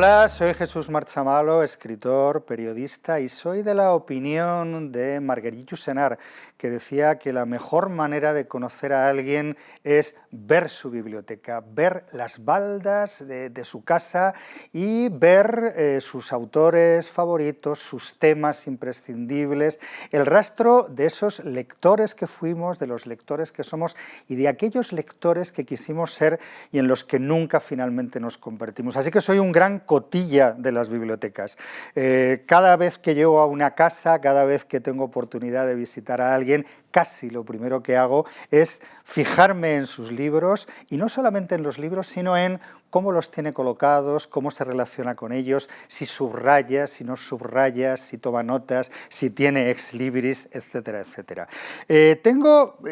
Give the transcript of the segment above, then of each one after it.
Hola, soy Jesús Marchamalo, escritor, periodista, y soy de la opinión de Marguerite Yourcenar, que decía que la mejor manera de conocer a alguien es ver su biblioteca, ver las baldas de su casa y ver sus autores favoritos, sus temas imprescindibles, el rastro de esos lectores que fuimos, de los lectores que somos y de aquellos lectores que quisimos ser y en los que nunca finalmente nos convertimos. Así que soy un gran cotilla de las bibliotecas. Cada vez que llego a una casa, cada vez que tengo oportunidad de visitar a alguien, casi lo primero que hago es fijarme en sus libros, y no solamente en los libros, sino en cómo los tiene colocados, cómo se relaciona con ellos, si subraya, si no subraya, si toma notas, si tiene ex libris, etcétera, etcétera. He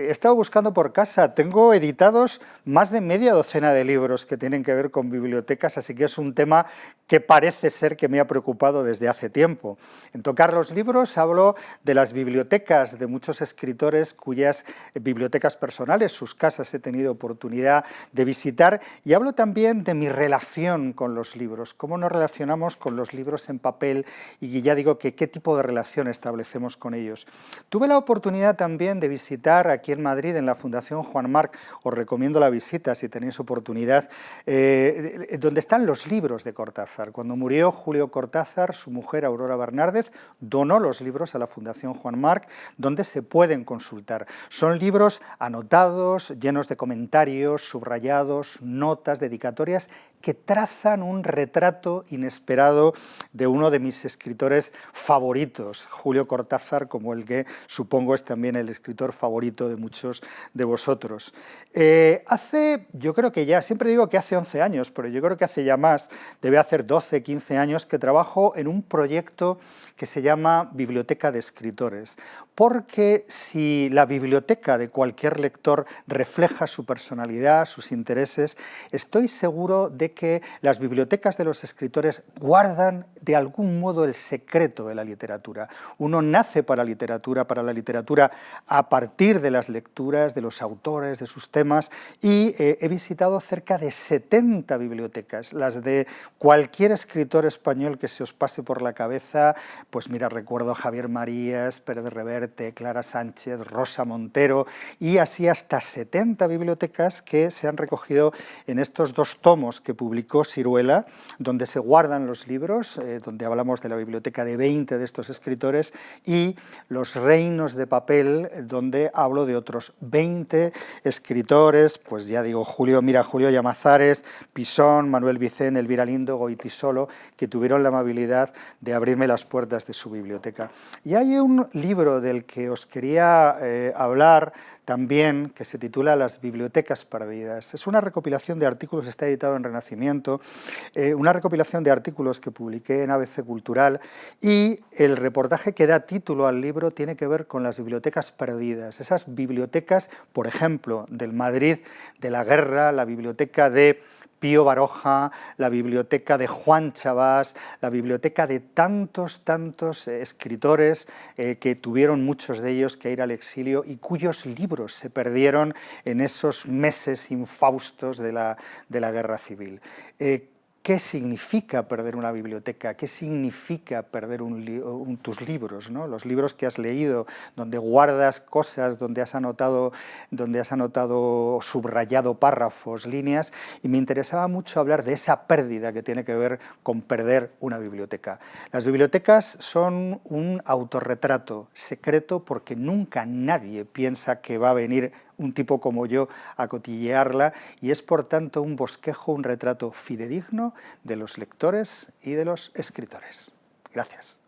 estado buscando por casa, tengo editados más de media docena de libros que tienen que ver con bibliotecas, así que es un tema que parece ser que me ha preocupado desde hace tiempo. En Tocar los libros hablo de las bibliotecas de muchos escritores cuyas bibliotecas personales, sus casas, he tenido oportunidad de visitar, y hablo también de mi relación con los libros, cómo nos relacionamos con los libros en papel, y ya digo que qué tipo de relación establecemos con ellos. Tuve la oportunidad también de visitar aquí en Madrid, en la Fundación Juan March, os recomiendo la visita si tenéis oportunidad, donde están los libros de Cortázar. Cuando murió Julio Cortázar, su mujer Aurora Bernárdez donó los libros a la Fundación Juan March, donde se pueden consultar. Son libros anotados, llenos de comentarios, subrayados, notas, dedicatorias, que trazan un retrato inesperado de uno de mis escritores favoritos, Julio Cortázar, como el que supongo es también el escritor favorito de muchos de vosotros. Yo creo que ya, siempre digo que hace 11 años, pero yo creo que hace ya más, debe hacer 12, 15 años, que trabajo en un proyecto que se llama Biblioteca de Escritores, porque si la biblioteca de cualquier lector refleja su personalidad, sus intereses, estoy seguro de que las bibliotecas de los escritores guardan de algún modo el secreto de la literatura. Uno nace para la literatura a partir de las lecturas, de los autores, de sus temas, y he visitado cerca de 70 bibliotecas, las de cualquier escritor español que se os pase por la cabeza. Pues mira, recuerdo a Javier Marías, Pérez de Reverte, Clara Sánchez, Rosa Montero, y así hasta 70 bibliotecas que se han recogido en estos 2 tomos que publicó Siruela, donde se guardan los libros, donde hablamos de la biblioteca de 20 de estos escritores, y Los reinos de papel, donde hablo de otros 20 escritores, pues ya digo, Julio Llamazares, Pisón, Manuel Vicén, Elvira Lindo, Goytisolo, que tuvieron la amabilidad de abrirme las puertas de su biblioteca. Y hay un libro del que os quería hablar también, que se titula Las bibliotecas perdidas. Es una recopilación de artículos, está editado en Renacimiento, una recopilación de artículos que publiqué en ABC Cultural, y el reportaje que da título al libro tiene que ver con las bibliotecas perdidas, esas bibliotecas, por ejemplo, del Madrid de la guerra, la biblioteca de Pío Baroja, la biblioteca de Juan Chabás, la biblioteca de tantos escritores que tuvieron muchos de ellos que ir al exilio y cuyos libros se perdieron en esos meses infaustos de la guerra civil. ¿Qué significa perder una biblioteca? ¿Qué significa perder tus libros, ¿no? Los libros que has leído, donde guardas cosas, donde has anotado, subrayado párrafos, líneas, y me interesaba mucho hablar de esa pérdida que tiene que ver con perder una biblioteca. Las bibliotecas son un autorretrato secreto, porque nunca nadie piensa que va a venir un tipo como yo a cotillearla, y es por tanto un bosquejo, un retrato fidedigno de los lectores y de los escritores. Gracias.